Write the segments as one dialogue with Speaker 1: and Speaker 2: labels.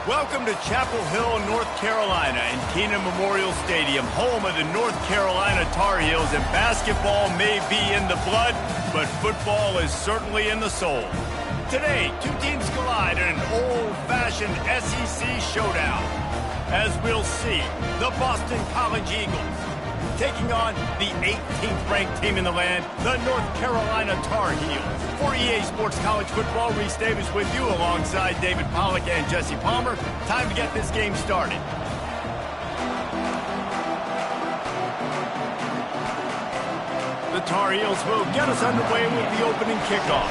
Speaker 1: Welcome to Chapel Hill, North Carolina, and Kenan Memorial Stadium, home of the North Carolina Tar Heels. And basketball may be in the blood, but football is certainly in the soul. Today, two teams collide in an old-fashioned SEC showdown. As we'll see, the Boston College Eagles taking on the 18th ranked team in the land, the North Carolina Tar Heels. For EA Sports College Football, Reese Davis with you alongside David Pollack and Jesse Palmer. Time to get this game started. The Tar Heels will get us underway with the opening kickoff.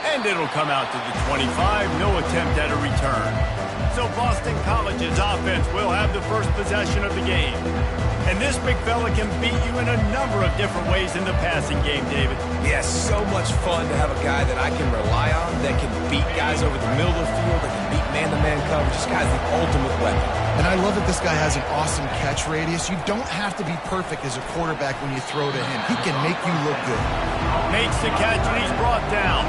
Speaker 1: And it'll come out to the 25, no attempt at a return. So Boston College's offense will have the first possession of the game. And this big fella can beat you in a number of different ways in the passing game, David.
Speaker 2: Yes, so much fun to have a guy that I can rely on, that can beat guys over the middle of the field, that can beat man-to-man coverage. This guy's the ultimate weapon.
Speaker 3: And I love that this guy has an awesome catch radius. You don't have to be perfect as a quarterback when you throw to him. He can make you look good.
Speaker 1: Makes the catch and he's brought down.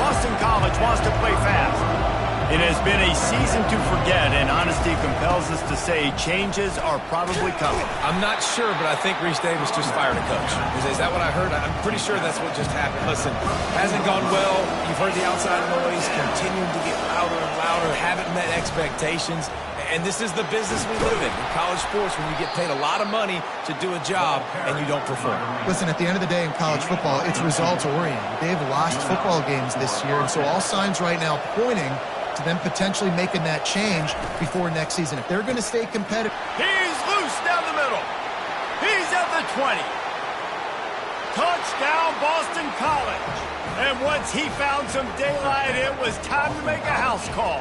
Speaker 1: Boston College wants to play fast. It has been a season to forget, and honesty compels us to say changes are probably coming.
Speaker 2: I'm not sure, but I think Reese Davis just fired a coach. Is that what I heard? I'm pretty sure that's what just happened. Listen, hasn't gone well. You've heard the outside noise, continuing to get louder and louder, haven't met expectations. And this is the business we live in college sports, when you get paid a lot of money to do a job and you don't perform.
Speaker 3: Listen, at the end of the day in college football, it's results-oriented. They've lost football games this year, and so all signs right now pointing to them potentially making that change before next season. If they're going to stay competitive.
Speaker 1: He's loose down the middle. He's at the 20. Touchdown, Boston College. And once he found some daylight, it was time to make a house call.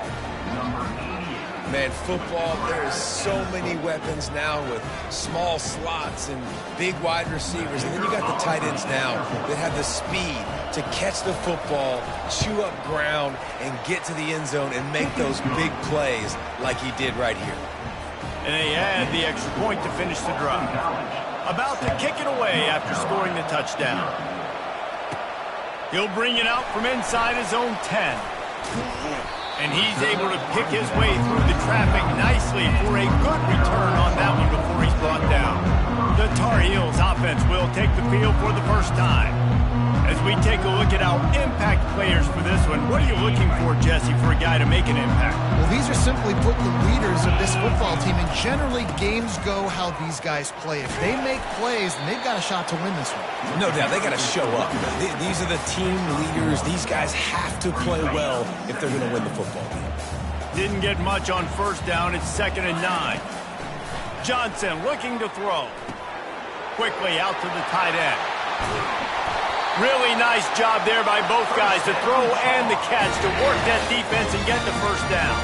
Speaker 2: Man, football, there's so many weapons now with small slots and big wide receivers. And then you got the tight ends now that have the speed to catch the football, chew up ground, and get to the end zone and make those big plays like he did right here.
Speaker 1: And they had the extra point to finish the drive. About to kick it away after scoring the touchdown. He'll bring it out from inside his own 10. And he's able to pick his way through the traffic nicely for a good return on that one before he's brought down. The Tar Heels offense will take the field for the first time. As we take a look at our impact players for this one, what are you looking for, Jesse, for a guy to make an impact?
Speaker 3: Well, these are simply put the leaders of this football team, and generally games go how these guys play. If they make plays, then they've got a shot to win this one.
Speaker 2: No doubt, they got to show up. These are the team leaders. These guys have to play well if they're going to win the football game.
Speaker 1: Didn't get much on first down. It's 2nd and 9. Johnson looking to throw. Quickly out to the tight end. Really nice job there by both guys to throw and the catch to work that defense and get the first down.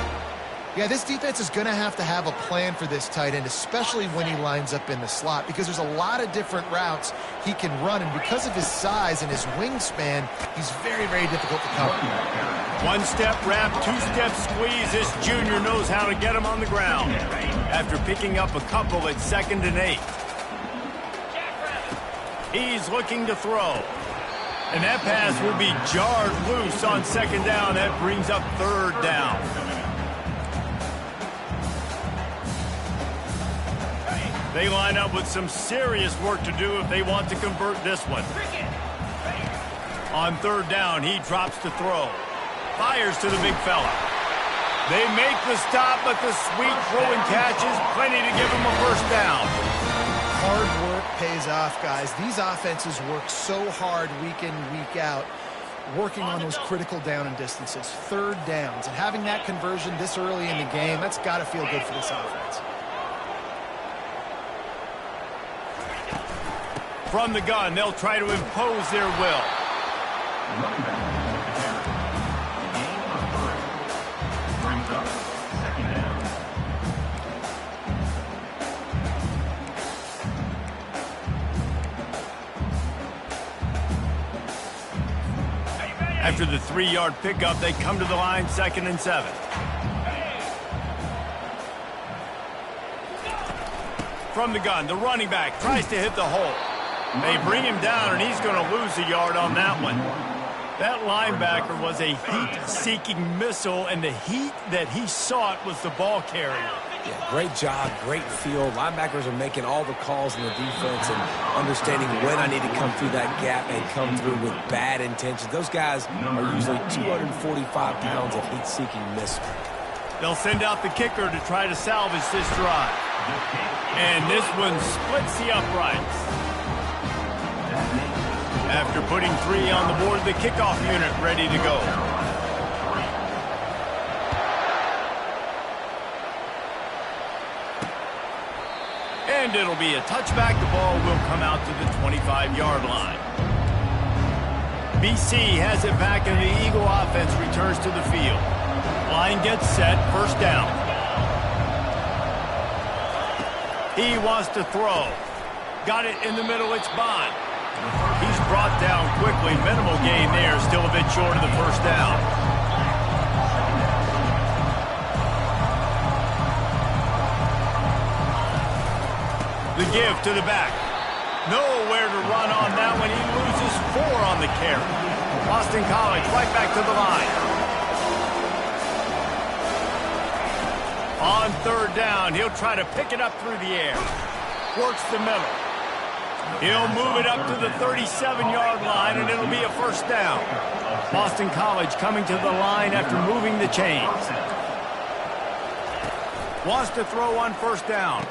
Speaker 3: Yeah, this defense is going to have a plan for this tight end, especially when he lines up in the slot, because there's a lot of different routes he can run, and because of his size and his wingspan, he's very, very difficult to cover.
Speaker 1: One-step wrap, two-step squeeze. This junior knows how to get him on the ground. After picking up a couple at 2nd and 8. He's looking to throw. And that pass will be jarred loose on 2nd down. That brings up 3rd down. They line up with some serious work to do if they want to convert this one. On 3rd down, he drops to throw. Fires to the big fella. They make the stop, but the sweet throwing catch is plenty to give him a first down.
Speaker 3: Hard work pays off, guys. These offenses work so hard week in, week out, working on those critical down and distances, 3rd downs. And having that conversion this early in the game, that's got to feel good for this offense.
Speaker 1: From the gun, they'll try to impose their will. After the 3-yard pickup, they come to the line, 2nd and 7. From the gun, the running back tries to hit the hole. They bring him down, and he's going to lose a yard on that one. That linebacker was a heat-seeking missile, and the heat that he sought was the ball carrier.
Speaker 2: Yeah, great job, great field. Linebackers are making all the calls in the defense and understanding when I need to come through that gap and come through with bad intentions. Those guys are usually 245 pounds of heat-seeking missile.
Speaker 1: They'll send out the kicker to try to salvage this drive. And this one splits the uprights. After putting 3 on the board, the kickoff unit ready to go. And it'll be a touchback. The ball will come out to the 25-yard line. BC has it back, and the Eagle offense returns to the field. Line gets set, first down. He wants to throw. Got it in the middle, it's Bond. He's brought down quickly. Minimal gain there, still a bit short of the first down. The give to the back. Nowhere to run on that one. He loses 4 on the carry. Boston College right back to the line. On third down, he'll try to pick it up through the air. Works the middle. He'll move it up to the 37-yard line, and it'll be a first down. Boston College coming to the line after moving the chains. Wants to throw on first down.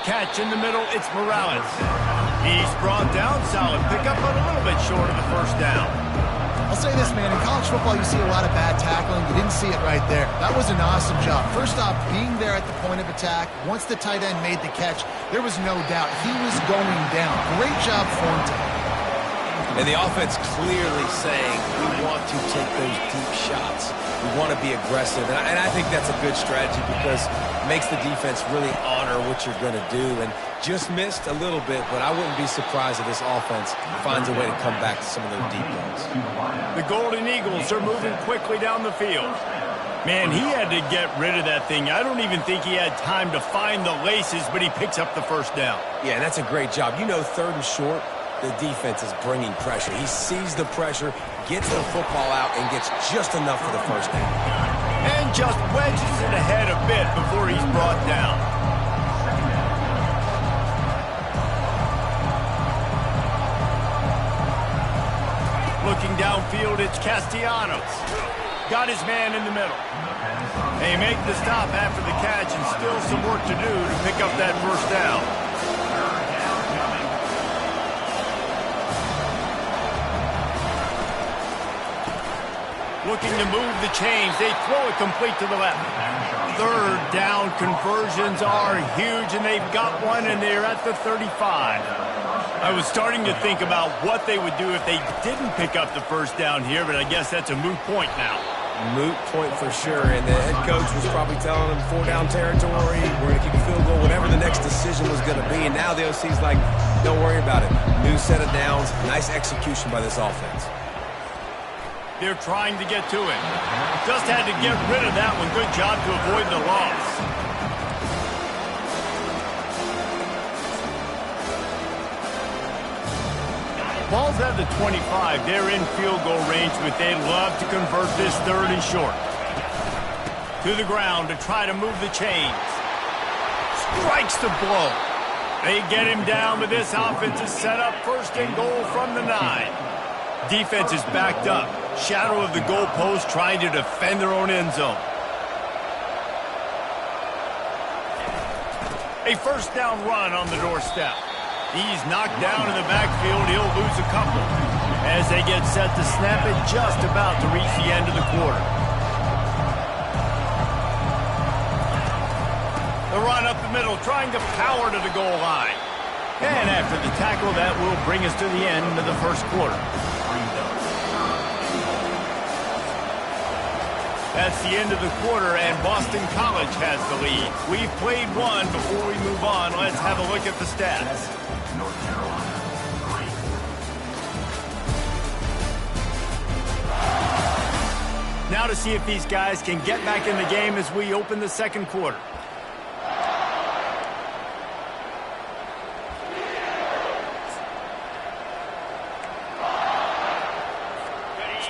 Speaker 1: Catch in the middle, it's Morales. He's brought down, solid pickup, but a little bit short of the first down.
Speaker 3: I'll say this, man, in college football you see a lot of bad tackling. You didn't see it right there. That was an awesome job. First off, being there at the point of attack. Once the tight end made the catch, there was no doubt he was going down. Great job form time.
Speaker 2: And the offense clearly saying, we want to take those deep shots. We want to be aggressive. And I think that's a good strategy because it makes the defense really honor what you're going to do. And just missed a little bit, but I wouldn't be surprised if this offense finds a way to come back to some of those deep balls.
Speaker 1: The Golden Eagles are moving quickly down the field. Man, he had to get rid of that thing. I don't even think he had time to find the laces, but he picks up the first down.
Speaker 2: Yeah, that's a great job. You know, third and short, the defense is bringing pressure. He sees the pressure, gets the football out, and gets just enough for the first down.
Speaker 1: And just wedges it ahead a bit before he's brought down. Looking downfield, it's Castellanos. Got his man in the middle. They make the stop after the catch, and still some work to do to pick up that first down. Looking to move the chains. They throw it complete to the left. Third down conversions are huge, and they've got one, and they're at the 35. I was starting to think about what they would do if they didn't pick up the first down here, but I guess that's a moot point now.
Speaker 2: Moot point for sure, and the head coach was probably telling them 4-down territory, we're going to keep a field goal, whatever the next decision was going to be, and now the OC's like, don't worry about it. New set of downs, nice execution by this offense.
Speaker 1: They're trying to get to it. Just had to get rid of that one. Good job to avoid the loss. Ball's at the 25. They're in field goal range, but they'd love to convert this third and short. To the ground to try to move the chains. Strikes the blow. They get him down, but this offense is set up first and goal from the 9. Defense is backed up. Shadow of the goalpost, trying to defend their own end zone. A first down run on the doorstep. He's knocked down in the backfield. He'll lose a couple as they get set to snap it, just about to reach the end of the quarter. The run up the middle, trying to power to the goal line. And after the tackle, that will bring us to the end of the first quarter. That's the end of the quarter, and Boston College has the lead. We've played one. Before we move on, let's have a look at the stats. North Carolina, 3. Now to see if these guys can get back in the game as we open the second quarter.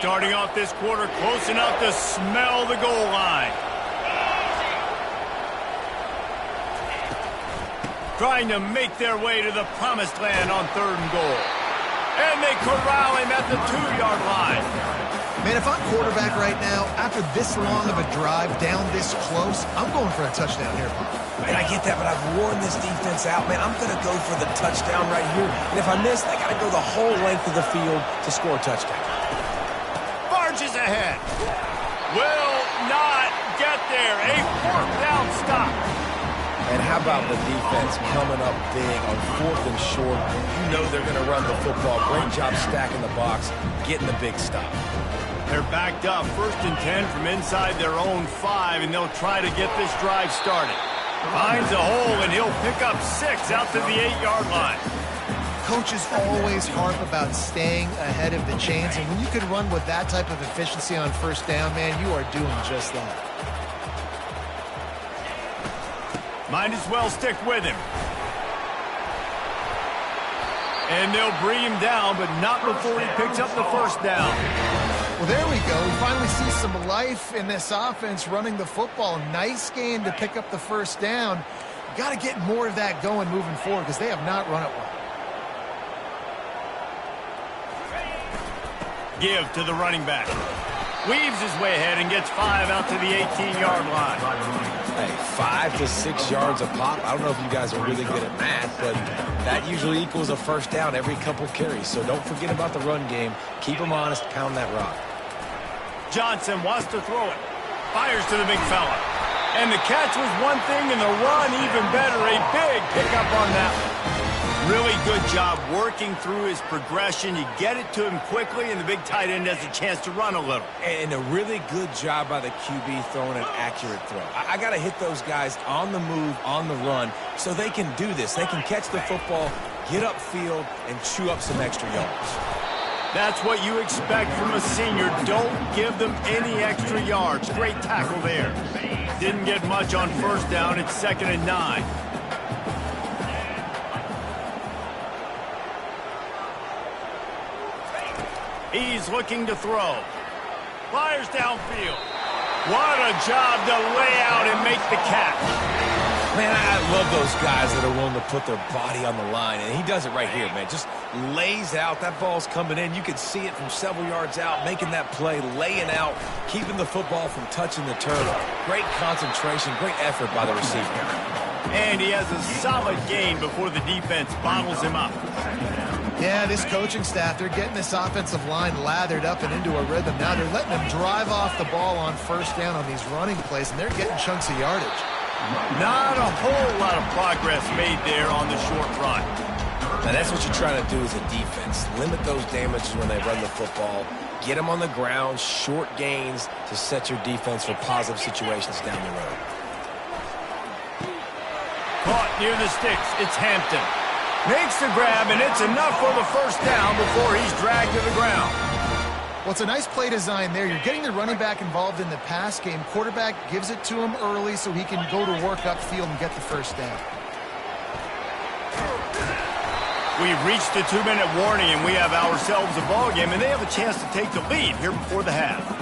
Speaker 1: starting off this quarter close enough to smell the goal line. Trying to make their way to the promised land on 3rd and goal. And they corral him at the 2-yard line.
Speaker 3: Man, if I'm quarterback right now, after this long of a drive down this close, I'm going for a touchdown here.
Speaker 2: Man, I get that, but I've worn this defense out. Man, I'm going to go for the touchdown right here. And if I miss, I got to go the whole length of the field to score a touchdown.
Speaker 1: Barges ahead. Will not get there. A 4th down stop.
Speaker 2: And how about the defense coming up big on 4th and short? You know they're going to run the football. Great job stacking the box, getting the big stop.
Speaker 1: They're backed up 1st and 10 from inside their own 5, and they'll try to get this drive started. Finds a hole, and he'll pick up 6 out to the 8-yard line.
Speaker 3: Coaches always harp about staying ahead of the chains, and when you can run with that type of efficiency on 1st down, man, you are doing just that.
Speaker 1: Might as well stick with him. And they'll bring him down, but not before he picks up the 1st down.
Speaker 3: Well, there we go. We finally see some life in this offense running the football. Nice gain to pick up the 1st down. Got to get more of that going moving forward because they have not run it well.
Speaker 1: Give to the running back. Weaves his way ahead and gets 5 out to the 18-yard line.
Speaker 2: Hey, 5 to 6 yards a pop. I don't know if you guys are really good at math, but that usually equals a 1st down every couple carries. So don't forget about the run game. Keep them honest. Pound that rock.
Speaker 1: Johnson wants to throw it. Fires to the big fella. And the catch was one thing, and the run even better. A big pickup on that one. Really good job working through his progression. You get it to him quickly, and the big tight end has a chance to run a little.
Speaker 2: And a really good job by the QB throwing an accurate throw. I got to hit those guys on the move, on the run, so they can do this. They can catch the football, get upfield, and chew up some extra yards.
Speaker 1: That's what you expect from a senior. Don't give them any extra yards. Great tackle there. Didn't get much on 1st down. It's 2nd and 9. He's looking to throw. Fires downfield. What a job to lay out and make the catch.
Speaker 2: Man, I love those guys that are willing to put their body on the line, and he does it right here, man. Just lays out. That ball's coming in. You can see it from several yards out, making that play, laying out, keeping the football from touching the turf. Great concentration, great effort by the receiver.
Speaker 1: And he has a solid gain before the defense bottles him up.
Speaker 3: Yeah, this coaching staff, they're getting this offensive line lathered up and into a rhythm. Now they're letting them drive off the ball on 1st down on these running plays, and they're getting chunks of yardage.
Speaker 1: Not a whole lot of progress made there on the short run.
Speaker 2: Now that's what you're trying to do as a defense. Limit those damages when they run the football. Get them on the ground, short gains to set your defense for positive situations down the road.
Speaker 1: Caught near the sticks. It's Hampton. Makes the grab, and it's enough for the 1st down before he's dragged to the ground.
Speaker 3: Well, it's a nice play design there. You're getting the running back involved in the pass game. Quarterback gives it to him early so he can go to work upfield and get the 1st down.
Speaker 1: We've reached the 2-minute warning, and we have ourselves a ball game, and they have a chance to take the lead here before the half.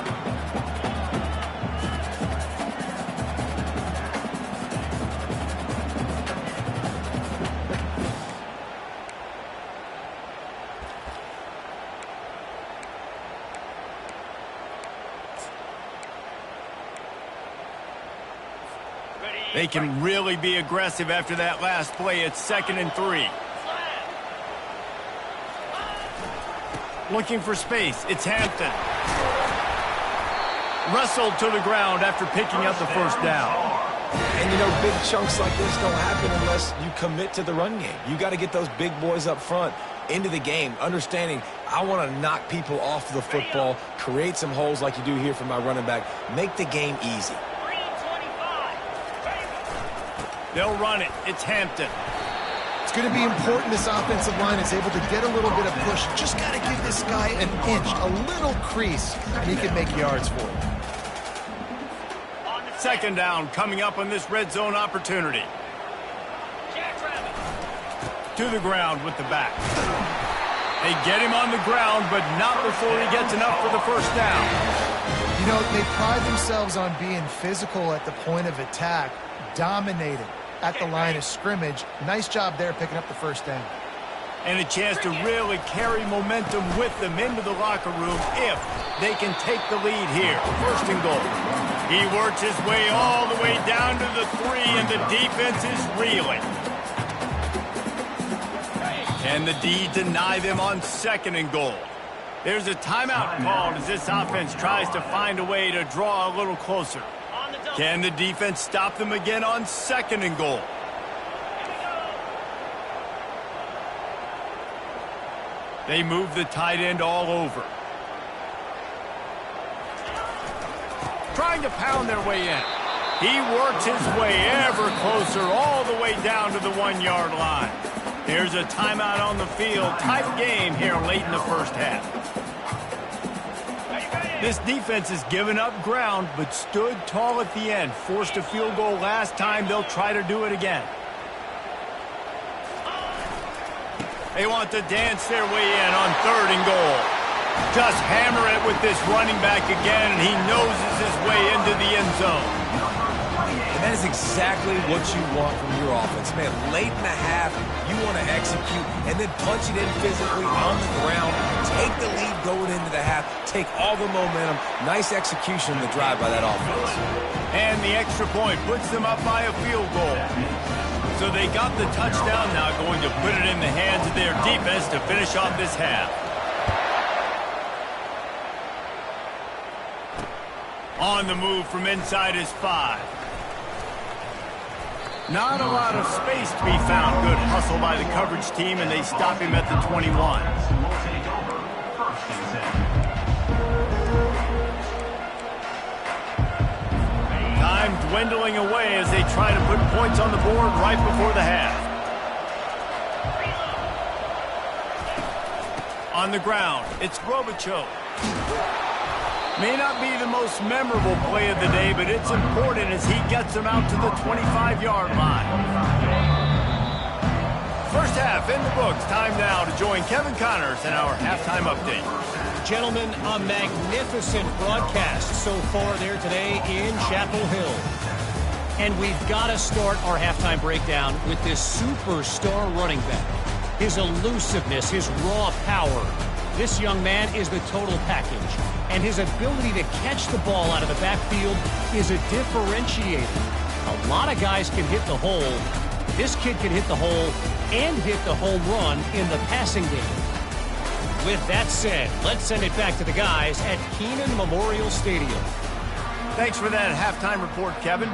Speaker 1: They can really be aggressive after that last play. It's 2nd and 3. Looking for space. It's Hampton. Wrestled to the ground after picking up the 1st down.
Speaker 2: And, you know, big chunks like this don't happen unless you commit to the run game. You got to get those big boys up front into the game, understanding I want to knock people off the football, create some holes like you do here for my running back, make the game easy.
Speaker 1: They'll run it. It's Hampton.
Speaker 3: It's going to be important this offensive line is able to get a little bit of push. Just got to give this guy an inch, a little crease, and he can make yards for it.
Speaker 1: 2nd down coming up on this red zone They get him on the ground, but not before he gets enough for the first down.
Speaker 3: You know, they pride themselves on being physical at the point of attack, dominating at the line of scrimmage. Nice job there picking up the first down.
Speaker 1: And a chance to really carry momentum with them into the locker room if they can take the lead here. First and goal. He works his way all the way down to the 3, and the defense is reeling. And the D deny them on second and goal. There's a timeout called as this offense tries to find a way to draw a little closer. Can the defense stop them again on second and goal? They move the tight end all over. Trying to pound their way in. He works his way ever closer all the way down to the 1-yard line. There's a timeout on the field. Tight game here late in the first half. This defense has given up ground but stood tall at the end. Forced a field goal last time. They'll try to do it again. They want to dance their way in on third and goal. Just hammer it with this running back again, and he noses his way into the end zone.
Speaker 2: And that is exactly what you want from your offense, man. Late in the half, you want to execute and then punch it in physically on the ground. Take the lead going into the half. Take all the momentum. Nice execution in the drive by that offense.
Speaker 1: And the extra point puts them up by a field goal. So they got the touchdown, now going to put it in the hands of their defense to finish off this half. On the move from inside his 5. Not a lot of space to be found. Good hustle by the coverage team, and they stop him at the 21. Time dwindling away as they try to put points on the board right before the half. On the ground, it's Robichaux. May not be the most memorable play of the day, but it's important as he gets them out to the 25-yard line. First half in the books. Time now to join Kevin Connors in our halftime update.
Speaker 4: Gentlemen, a magnificent broadcast so far there today in Chapel Hill. And we've got to start our halftime breakdown with this superstar running back. His elusiveness, his raw power. This young man is the total package. And his ability to catch the ball out of the backfield is a differentiator. A lot of guys can hit the hole. This kid can hit the hole and hit the home run in the passing game. With that said, let's send it back to the guys at Kenan Memorial Stadium.
Speaker 1: Thanks for that halftime report, Kevin.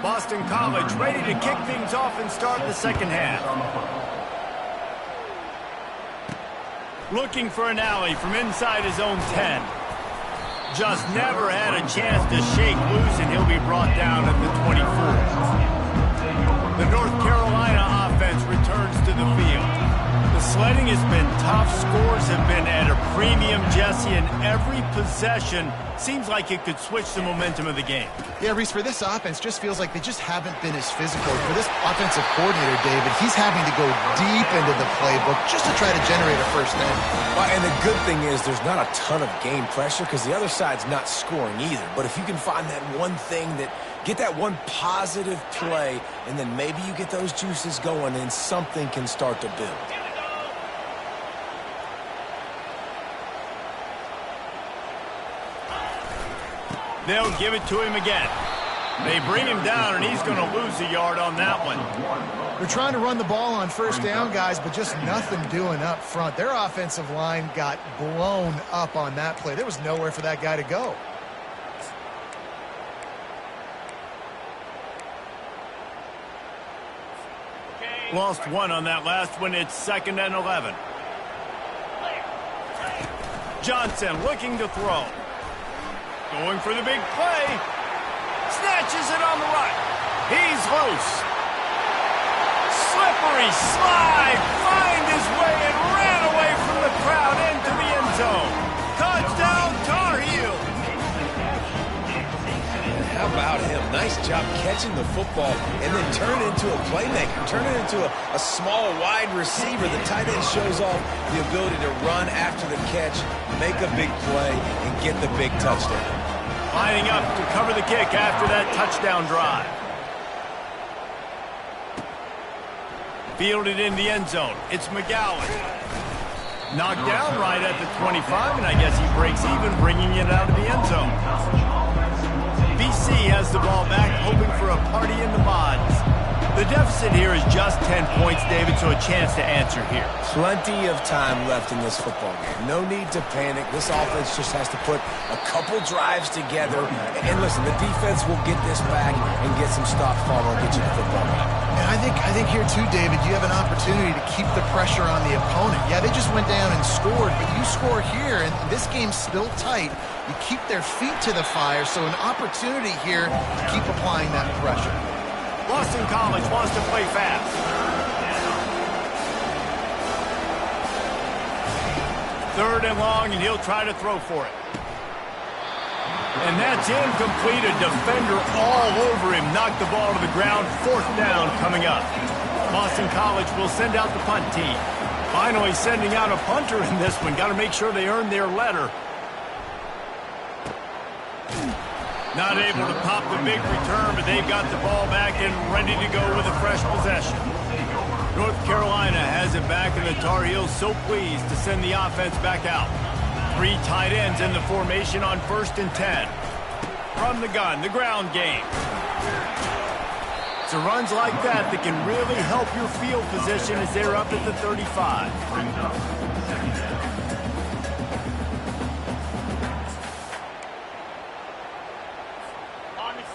Speaker 1: Boston College ready to kick things off and start the second half. Looking for an alley from inside his own 10. Just never had a chance to shake loose, and he'll be brought down at the 24. The North Carolina offense returns to the field. The sledding has been tough. Scores have been at a premium, Jesse, and every possession seems like it could switch the momentum of the game.
Speaker 3: Yeah, Reese, for this offense, just feels like they just haven't been as physical. For this offensive coordinator, David, he's having to go deep into the playbook just to try to generate a first down.
Speaker 2: Well, and the good thing is there's not a ton of game pressure because the other side's not scoring either. But if you can find that one thing that get that one positive play, and then maybe you get those juices going and something can start to build.
Speaker 1: They'll give it to him again. They bring him down, and he's going to lose a yard on that one.
Speaker 3: They're trying to run the ball on first down, guys, but just nothing doing up front. Their offensive line got blown up on that play. There was nowhere for that guy to go.
Speaker 1: Lost one on that last one. It's 2nd and 11. Johnson looking to throw. Going for the big play. Snatches it on the right. He's loose. Slippery slide. Find his way and ran away from the crowd into the end zone. Touchdown, Tar Heels.
Speaker 2: How about him. Nice job catching the football and then turn it into a playmaker. Turn it into a small wide receiver. The tight end shows off the ability to run after the catch, make a big play, and get the big touchdown.
Speaker 1: Lining up to cover the kick after that touchdown drive. Fielded in the end zone. It's McGowan. Knocked down right at the 25, and I guess he breaks even, bringing it out of the end zone. BC has the ball back, hoping for a party in the mods. The deficit here is just 10 points, David, so a chance to answer here.
Speaker 2: Plenty of time left in this football game. No need to panic. This offense just has to put a couple drives together. And listen, the defense will get this back and get some stops, follow, and get you the football game.
Speaker 3: And I think here too, David, you have an opportunity to keep the pressure on the opponent. Yeah, they just went down and scored, but you score here, and this game's still tight. You keep their feet to the fire, so an opportunity here to keep applying that pressure.
Speaker 1: Boston College wants to play fast. Third and long, and he'll try to throw for it. And that's incomplete. A defender all over him. Knocked the ball to the ground. Fourth down coming up. Boston College will send out the punt team. Finally sending out a punter in this one. Got to make sure they earn their letter. Not able to pop the big return, but they've got the ball back and ready to go with a fresh possession. North Carolina has it back, and the Tar Heels so pleased to send the offense back out. 3 tight ends in the formation on 1st and 10. From the gun, the ground game. It's runs like that can really help your field position as they're up at the 35.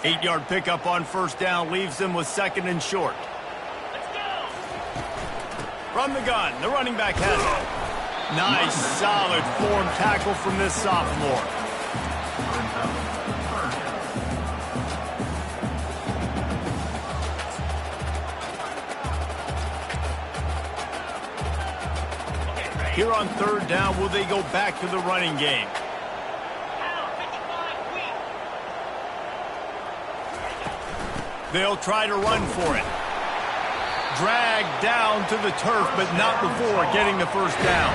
Speaker 1: Eight-yard pickup on 1st down leaves them with 2nd and short. From the gun, the running back has it. Nice, solid form tackle from this sophomore. Here on 3rd down, will they go back to the running game? They'll try to run for it. Dragged down to the turf, but not before getting the 1st down.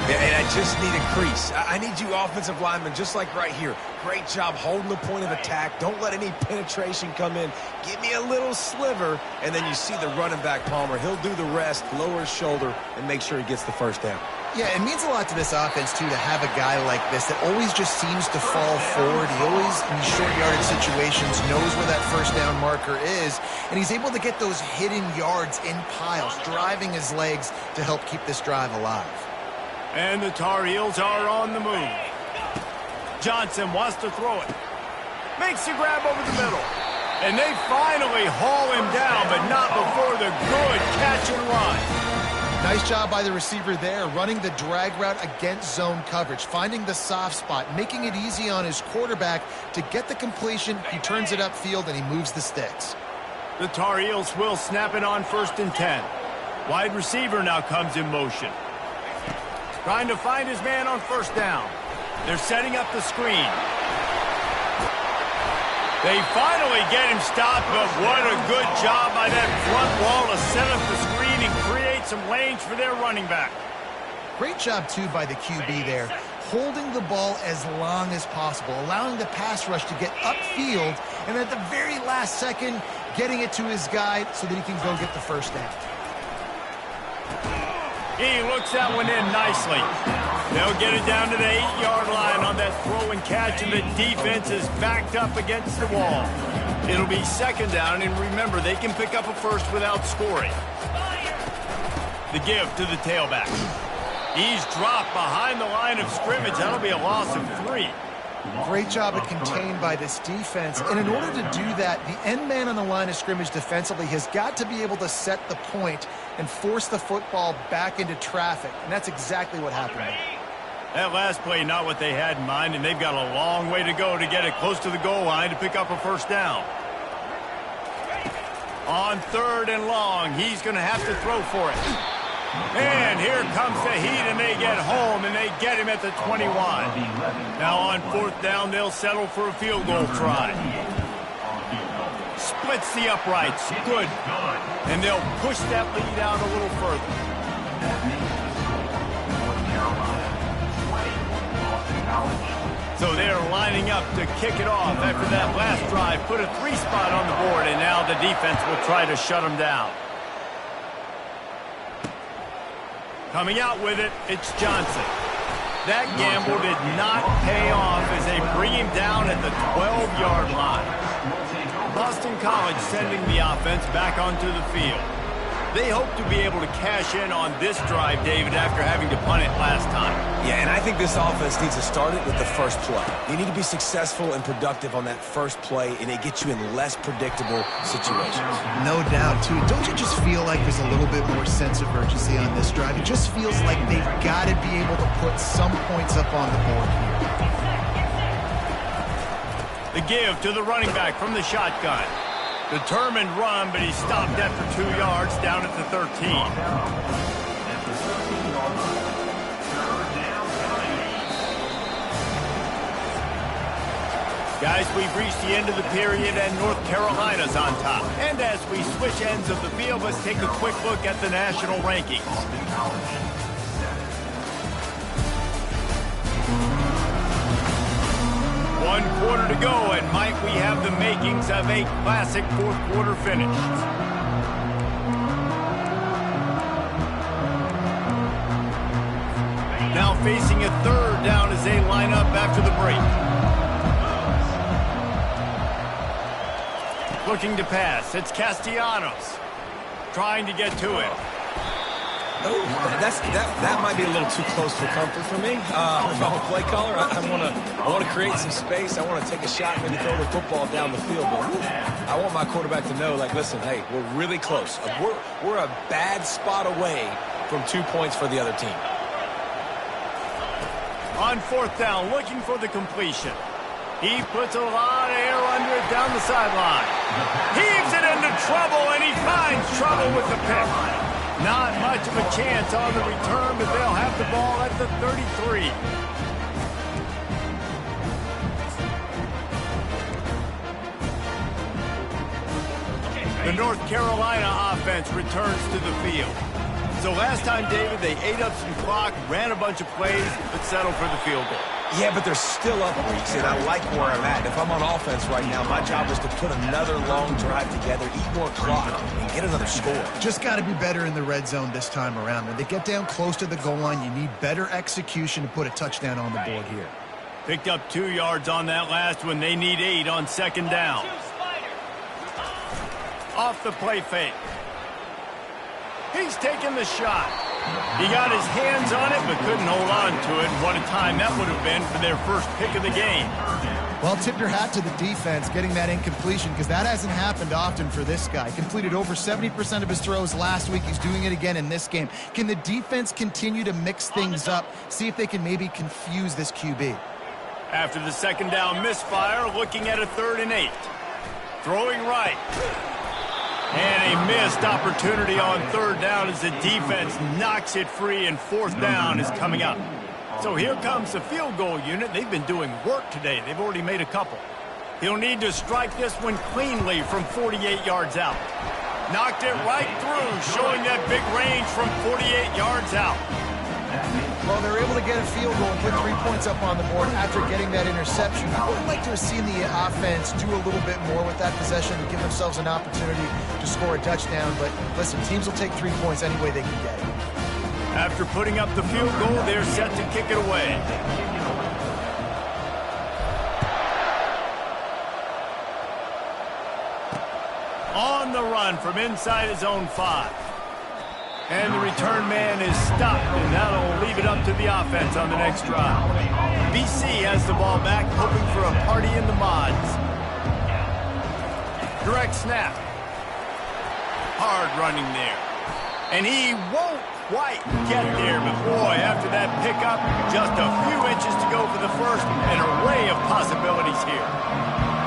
Speaker 2: Yeah, and I just need a crease. I need you offensive linemen, just like right here. Great job holding the point of attack. Don't let any penetration come in. Give me a little sliver, and then you see the running back, Palmer. He'll do the rest, lower his shoulder, and make sure he gets the 1st down.
Speaker 3: Yeah, it means a lot to this offense, too, to have a guy like this that always just seems to fall forward. He always, in these short yardage situations, knows where that 1st down marker is, and he's able to get those hidden yards in piles, driving his legs to help keep this drive alive.
Speaker 1: And the Tar Heels are on the move. Johnson wants to throw it. Makes the grab over the middle. And they finally haul him down, but not before the good catch and run.
Speaker 3: Nice job by the receiver there, running the drag route against zone coverage, finding the soft spot, making it easy on his quarterback to get the completion. He turns it upfield, and he moves the sticks.
Speaker 1: The Tar Heels will snap it on 1st and 10. Wide receiver now comes in motion. Trying to find his man on 1st down. They're setting up the screen. They finally get him stopped, but what a good job by that front wall to set up the screen and create some lanes for their running back.
Speaker 3: Great job, too, by the QB there, holding the ball as long as possible, allowing the pass rush to get upfield, and at the very last second, getting it to his guy so that he can go get the 1st down.
Speaker 1: He looks that one in nicely. They'll get it down to the 8-yard line on that throw and catch, and the defense is backed up against the wall. It'll be 2nd down, and remember, they can pick up a 1st without scoring. The give to the tailback. He's dropped behind the line of scrimmage. That'll be a loss of 3.
Speaker 3: Great job at contained by this defense. And in order to do that, the end man on the line of scrimmage defensively has got to be able to set the point and force the football back into traffic. And that's exactly what happened there.
Speaker 1: That last play, not what they had in mind, and they've got a long way to go to get it close to the goal line to pick up a 1st down. On 3rd and long, he's going to have to throw for it. And here comes the heat, and they get home, and they get him at the 21. Now on 4th down, they'll settle for a field goal try. splits the uprights. Good. And they'll push that lead out a little further. So they're lining up to kick it off after that last drive. Put a 3-spot on the board, and now the defense will try to shut them down. Coming out with it, it's Johnson. That gamble did not pay off as they bring him down at the 12-yard line. Boston College sending the offense back onto the field. They hope to be able to cash in on this drive, David, after having to punt it last time.
Speaker 2: Yeah, and I think this offense needs to start it with the first play. You need to be successful and productive on that first play, and it gets you in less predictable situations.
Speaker 3: No doubt, too. Don't you just feel like there's a little bit more sense of urgency on this drive? It just feels like they've got to be able to put some points up on the board here.
Speaker 1: The give to the running back from the shotgun. Determined run, but he stopped after 2 yards down at the 13. Guys, we've reached the end of the period, and North Carolina's on top. And as we switch ends of the field, let's take a quick look at the national rankings. One quarter to go, and might we have the makings of a classic fourth-quarter finish. Now facing a third down as they line up after the break. Looking to pass. It's Castellanos. Trying to get to it.
Speaker 2: Oh, that might be a little too close for comfort for me. If I'm a play caller, I want to create some space. I want to take a shot, maybe throw the football down the field. But I want my quarterback to know, like, listen, hey, we're really close. We're a bad spot away from 2 points for the other team.
Speaker 1: On fourth down, looking for the completion. He puts a lot of air under it down the sideline. Heaves it into trouble, and he finds trouble with the pick. Not much of a chance on the return, but they'll have the ball at the 33. The North Carolina offense returns to the field. So last time, David, they ate up some clock, ran a bunch of plays, but settled for the field goal.
Speaker 2: Yeah, but they're still up, Reese, and I like where I'm at. If I'm on offense right now, my job is to put another long drive together, eat more clock, and get another score.
Speaker 3: Just got to be better in the red zone this time around. When they get down close to the goal line, you need better execution to put a touchdown on the board here.
Speaker 1: Picked up 2 yards on that last one. They need 8 on second down. Off the play fake. He's taking the shot. He got his hands on it, but couldn't hold on to it. What a time that would have been for their first pick of the game.
Speaker 3: Well, tip your hat to the defense getting that incompletion, because that hasn't happened often for this guy. Completed over 70% of his throws last week. He's doing it again in this game. Can the defense continue to mix things up, see if they can maybe confuse this QB?
Speaker 1: After the second down misfire, looking at a 3rd and 8. Throwing right. And a missed opportunity on 3rd down as the defense knocks it free, and 4th down is coming up. So here comes the field goal unit. They've been doing work today. They've already made a couple. He'll need to strike this one cleanly from 48 yards out. Knocked it right through, showing that big range from 48 yards out.
Speaker 3: Well, they're able to get a field goal and put 3 points up on the board after getting that interception. I would like to have seen the offense do a little bit more with that possession to give themselves an opportunity to score a touchdown. But listen, teams will take 3 points any way they can get it.
Speaker 1: After putting up the field goal, they're set to kick it away. On the run from inside his own 5. And the return man is stopped, and that'll leave it up to the offense on the next drive. BC has the ball back, hoping for a party in the mods. Direct snap. Hard running there. And he won't quite get there, but boy, after that pickup, just a few inches to go for the first, an array of possibilities here.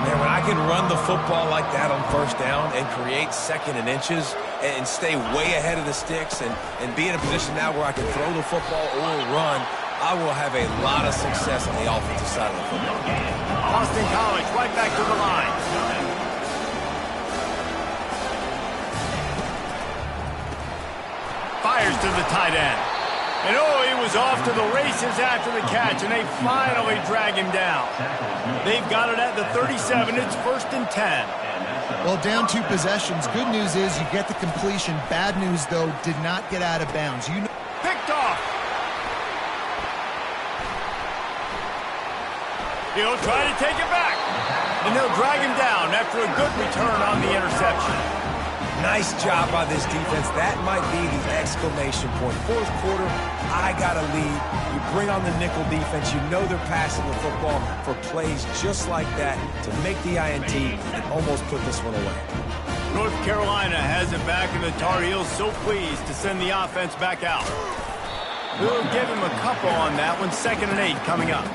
Speaker 2: Man, when I can run the football like that on 1st down and create 2nd and inches and stay way ahead of the sticks and be in a position now where I can throw the football or run, I will have a lot of success on the offensive side of the football.
Speaker 1: Boston College right back to the line. fires to the tight end. And oh, he was off to the races after the catch, and they finally drag him down. They've got it at the 37. It's 1st and 10.
Speaker 3: Well, down 2 possessions. Good news is you get the completion. Bad news, though, did not get out of bounds.
Speaker 1: Picked off. He'll try to take it back. And they'll drag him down after a good return on the interception.
Speaker 2: Nice job by this defense. That might be the exclamation point. 4th quarter, I got a lead. You bring on the nickel defense. You know they're passing the football for plays just like that to make the INT and almost put this one away.
Speaker 1: North Carolina has it back, and the Tar Heels so pleased to send the offense back out. We'll give him a couple on that one. 2nd and 8 coming up.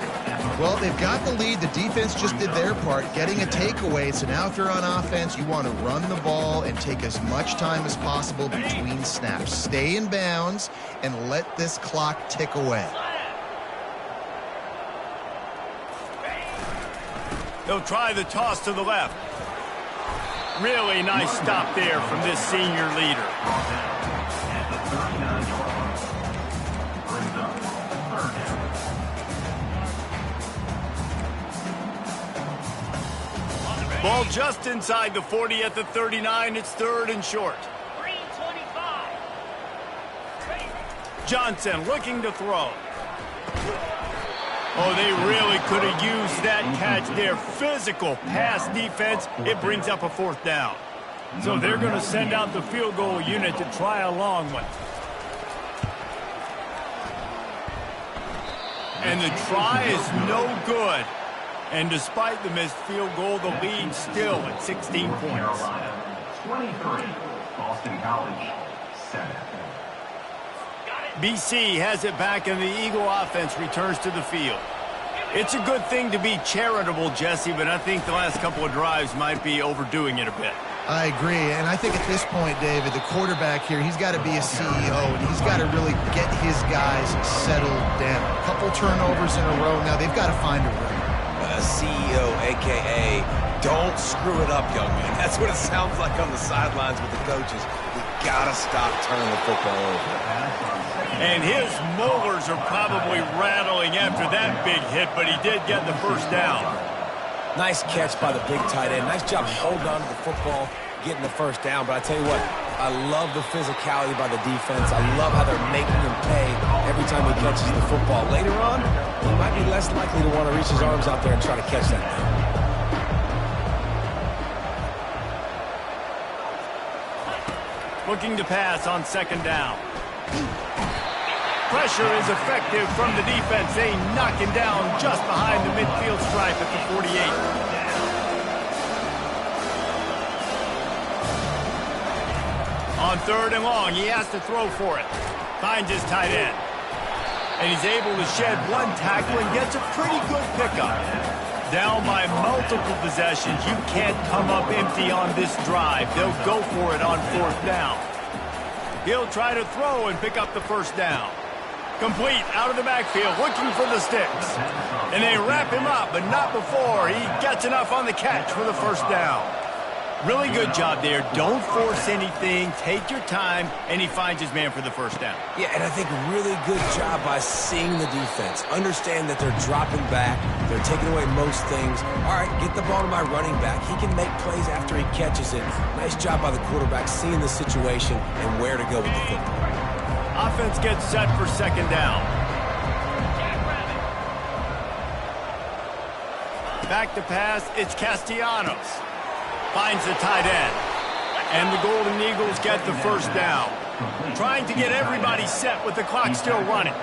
Speaker 3: Well, they've got the lead. The defense just did their part, getting a takeaway. So now if you're on offense, you want to run the ball and take as much time as possible between snaps. Stay in bounds and let this clock tick away.
Speaker 1: They'll try the toss to the left. Really nice stop there from this senior leader. Ball just inside the 40 at the 39. It's 3rd and short. Johnson looking to throw. Oh, they really could have used that catch there. Physical pass defense. It brings up a 4th down. So they're going to send out the field goal unit to try a long one. And the try is no good. And despite the missed field goal, the lead still at 16 points.
Speaker 5: 23, Boston College, 7.
Speaker 1: BC has it back, and the Eagle offense returns to the field. It's a good thing to be charitable, Jesse, but I think the last couple of drives might be overdoing it a bit.
Speaker 3: I agree, and I think at this point, David, the quarterback here, he's got to be a CEO, and he's got to really get his guys settled down. A couple turnovers in a row. Now they've got to find a rhythm.
Speaker 2: CEO, a.k.a. don't screw it up, young man. That's what it sounds like on the sidelines with the coaches. We got to stop turning the football over.
Speaker 1: And his molars are probably rattling after that big hit, but he did get the 1st down.
Speaker 2: Nice catch by the big tight end. Nice job holding on to the football, getting the 1st down. But I tell you what, I love the physicality by the defense. I love how they're making him pay every time he catches the football. Later on, he might be less likely to want to reach his arms out there and try to catch that thing.
Speaker 1: Looking to pass on 2nd down. Pressure is effective from the defense. They knock him down just behind the midfield stripe at the 48. On 3rd and long, he has to throw for it. Finds his tight end. And he's able to shed one tackle and gets a pretty good pickup. Down by multiple possessions, you can't come up empty on this drive. They'll go for it on 4th down. He'll try to throw and pick up the 1st down. Complete out of the backfield, looking for the sticks. And they wrap him up, but not before he gets enough on the catch for the 1st down. Really good job there. Don't force anything. Take your time, and he finds his man for the 1st down.
Speaker 2: Yeah, and I think really good job by seeing the defense. Understand that they're dropping back. They're taking away most things. All right, get the ball to my running back. He can make plays after he catches it. Nice job by the quarterback seeing the situation and where to go with the football.
Speaker 1: Offense gets set for 2nd down. Back to pass, it's Castellanos. Finds the tight end. And the Golden Eagles get the 1st down. Trying to get everybody set with the clock still running.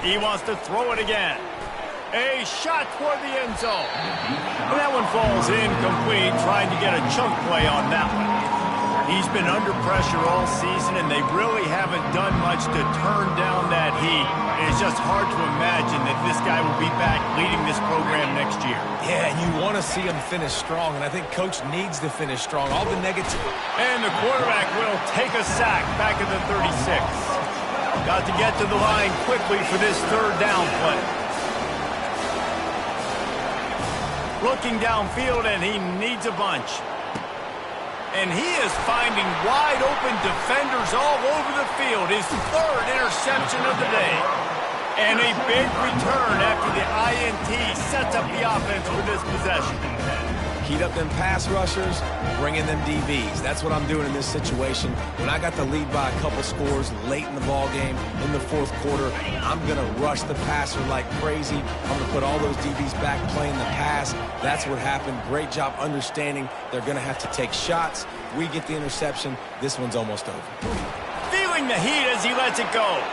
Speaker 1: He wants to throw it again. A shot toward the end zone. And that one falls incomplete, trying to get a chunk play on that one. He's been under pressure all season, and they really haven't done much to turn down that heat. It's just hard to imagine that this guy will be back leading this program next year.
Speaker 2: Yeah, and you want to see him finish strong, and I think Coach needs to finish strong. All the negative.
Speaker 1: And the quarterback will take a sack back at the 36. Got to get to the line quickly for this 3rd down play. Looking downfield, and he needs a bunch. And he is finding wide-open defenders all over the field. His third interception of the day. And a big return after the INT sets up the offense for this possession.
Speaker 2: Heat up them pass rushers, bring in them DBs. That's what I'm doing in this situation. When I got the lead by a couple scores late in the ball game, in the fourth quarter, I'm going to rush the passer like crazy. I'm going to put all those DBs back playing the pass. That's what happened. Great job understanding they're going to have to take shots. We get the interception. This one's almost over.
Speaker 1: Feeling the heat as he lets it go.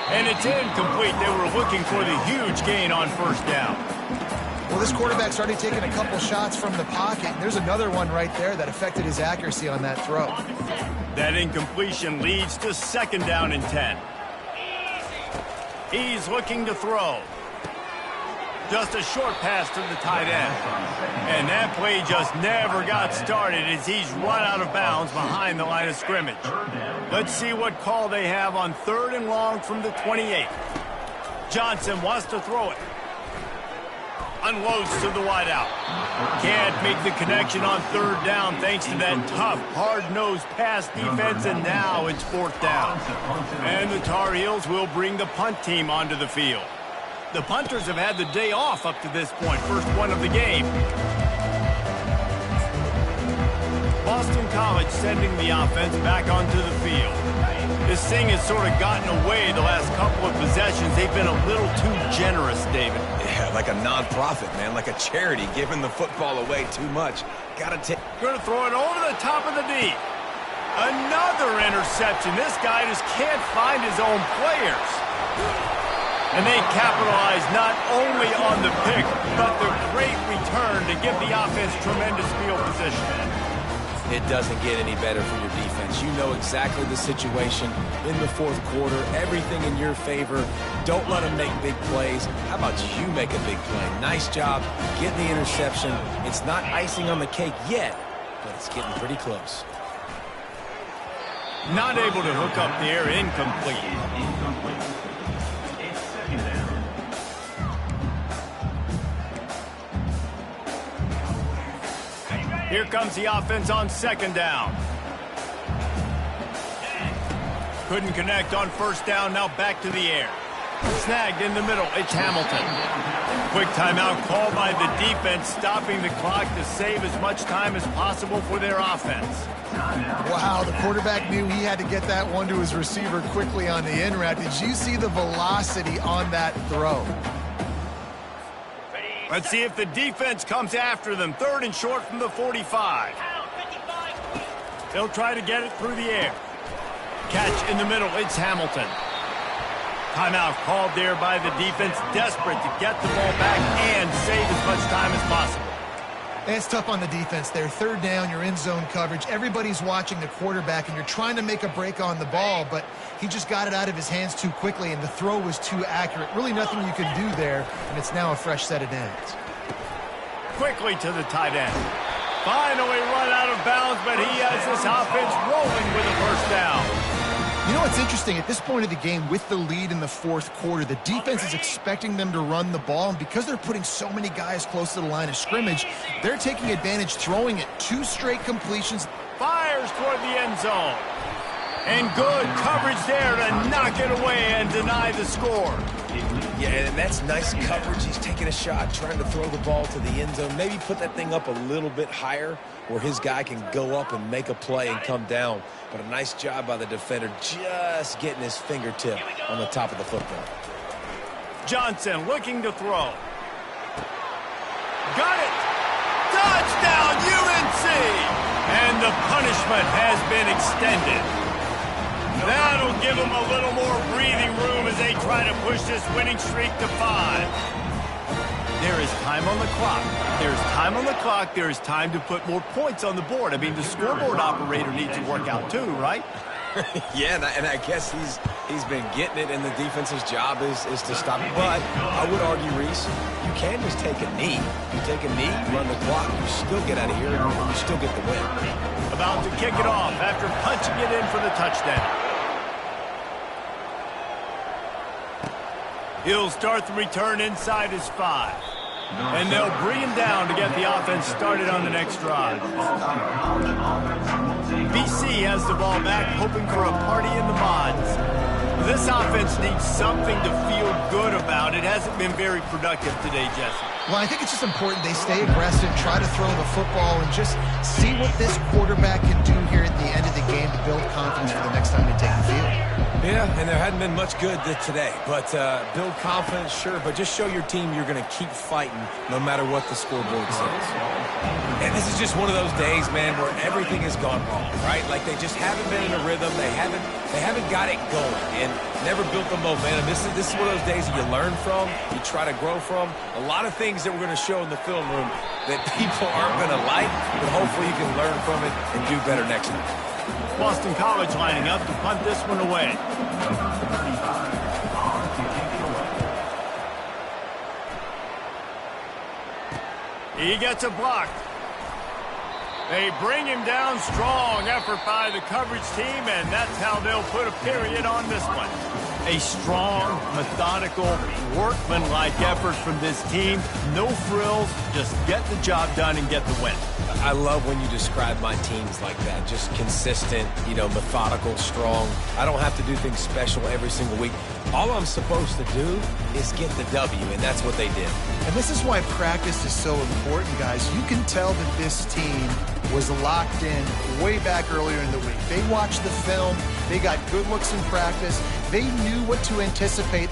Speaker 1: And it's incomplete. They were looking for the huge gain on first down.
Speaker 3: Well, this quarterback's already taken a couple shots from the pocket. And there's another one right there that affected his accuracy on that throw.
Speaker 1: That incompletion leads to second down and 10. He's looking to throw. Just a short pass to the tight end. And that play just never got started as he's run out of bounds behind the line of scrimmage. Let's see what call they have on 3rd and long from the 28. Johnson wants to throw it. Unloads to the wideout. Can't make the connection on 3rd down thanks to that tough, hard-nosed pass defense, and now it's 4th down. And the Tar Heels will bring the punt team onto the field. The punters have had the day off up to this point, first one of the game. Boston College sending the offense back onto the field. This thing has sort of gotten away the last couple of possessions. They've been a little too generous, David.
Speaker 2: Yeah, like a non-profit, man, like a charity, giving the football away too much. Got to take.
Speaker 1: Going to throw it over the top of the D. Another interception. This guy just can't find his own players. And they capitalize not only on the pick, but the great return to give the offense tremendous field position.
Speaker 2: It doesn't get any better for your defense. You know exactly the situation in the fourth quarter. Everything in your favor. Don't let them make big plays. How about you make a big play? Nice job getting the interception. It's not icing on the cake yet, but it's getting pretty close.
Speaker 1: Not able to hook up there. Incomplete.
Speaker 5: It's second down.
Speaker 1: Here comes the offense on 2nd down. Couldn't connect on 1st down, now back to the air. Snagged in the middle, it's Hamilton. Quick timeout called by the defense, stopping the clock to save as much time as possible for their offense.
Speaker 3: Wow, the quarterback knew he had to get that one to his receiver quickly on the in route. Did you see the velocity on that throw?
Speaker 1: Let's see if the defense comes after them. 3rd and short from the 45. They'll try to get it through the air. Catch in the middle, it's Hamilton. Timeout called there by the defense, desperate to get the ball back and save as much time as possible.
Speaker 3: It's tough on the defense there. 3rd down, you're in zone coverage. Everybody's watching the quarterback, and you're trying to make a break on the ball, but he just got it out of his hands too quickly, and the throw was too accurate. Really nothing you can do there, and it's now a fresh set of downs.
Speaker 1: Quickly to the tight end. Finally run out of bounds, but he has this offense rolling with a 1st down.
Speaker 3: You know what's interesting? At this point of the game, with the lead in the 4th quarter, the defense is expecting them to run the ball, and because they're putting so many guys close to the line of scrimmage, they're taking advantage, throwing it. 2 straight completions.
Speaker 1: Fires toward the end zone. And good coverage there to knock it away and deny the score.
Speaker 2: Yeah, and that's nice coverage. He's taking a shot, trying to throw the ball to the end zone. Maybe put that thing up a little bit higher where his guy can go up and make a play and come down. But a nice job by the defender just getting his fingertip on the top of the football.
Speaker 1: Johnson looking to throw. Got it! Touchdown, UNC! And the punishment has been extended. That'll give them a little more breathing room as they try to push this winning streak to 5. There is time on the clock. There's time on the clock. There is time to put more points on the board. I mean, the scoreboard operator needs to work out too, right?
Speaker 2: Yeah, and I guess he's been getting it, and the defense's job is to stop it. But I would argue, Reese, you can just take a knee. You take a knee, run the clock, you still get out of here, and you still get the win.
Speaker 1: About to kick it off after punching it in for the touchdown. He'll start the return inside his 5. And they'll bring him down to get the offense started on the next drive. BC has the ball back, hoping for a party in the mods. This offense needs something to feel good about. It hasn't been very productive today, Jesse.
Speaker 3: Well, I think it's just important they stay aggressive, try to throw the football, and just see what this quarterback can do here at the end of the game to build confidence for the next time they take the field.
Speaker 2: Yeah, and there hadn't been much good today. But build confidence, sure, but just show your team you're going to keep fighting no matter what the scoreboard says. And this is just one of those days, man, where everything has gone wrong, right? Like they just haven't been in a rhythm. They haven't got it going and never built the momentum. This is one of those days that you learn from, you try to grow from. A lot of things that we're going to show in the film room that people aren't going to like, but hopefully you can learn from it and do better next time.
Speaker 1: Boston College lining up to punt this one away. He gets a block. They bring him down. Strong effort by the coverage team, and that's how they'll put a period on this one. A strong, methodical, workmanlike effort from this team. No frills, just get the job done and get the win.
Speaker 2: I love when you describe my teams like that. Just consistent, methodical, strong. I don't have to do things special every single week. All I'm supposed to do is get the W, and that's what they did.
Speaker 3: And this is why practice is so important, guys. You can tell that this team was locked in way back earlier in the week. They watched the film. They got good looks in practice. They knew what to anticipate